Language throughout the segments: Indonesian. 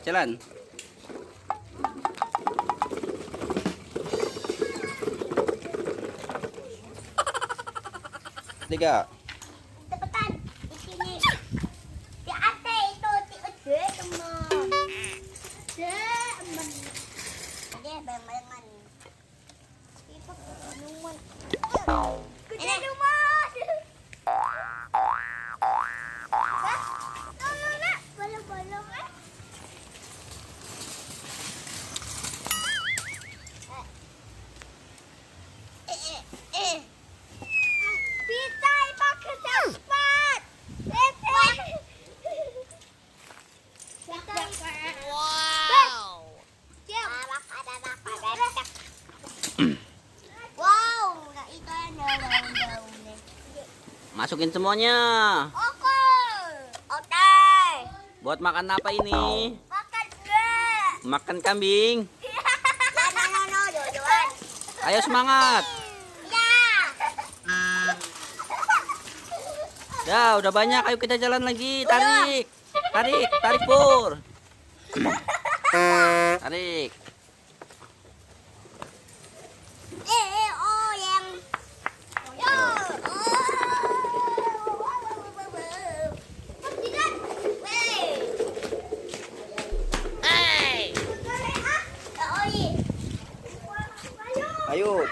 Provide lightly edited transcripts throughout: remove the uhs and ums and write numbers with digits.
Jalan. Tiga. Cepetan. Di sini. Di atas itu di ujung teman. Teman. Ada barengan. Itu numon. Ini numon. Bolong-bolong eh. Pitai pakai cepat. Wow. Wow, nah itu yang daun-daunnya. Masukin semuanya. Oke. Oke. Buat makan apa ini? Makan enggak? Makan kambing. No, Jodohan. Ayo semangat. Ya, udah banyak. Ayo kita jalan lagi. Tarik. Tarik, tarik Pur. Tarik. Oh yang Ayo.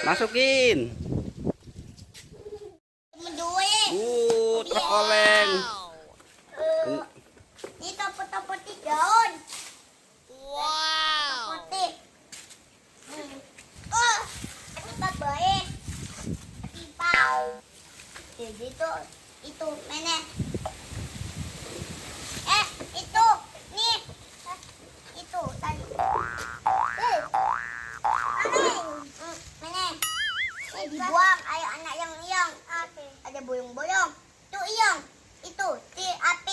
Masukin. Truk oleng. Ini topot-topoti daun. Wow. Topoti. Kita baik. Tipau. Jadi itu mana? Itu nih. Itu tadi. Mana? Dibuang, ayo anak yang iyang. Ada boyong-boyong. Itu iyang. Itu ti api.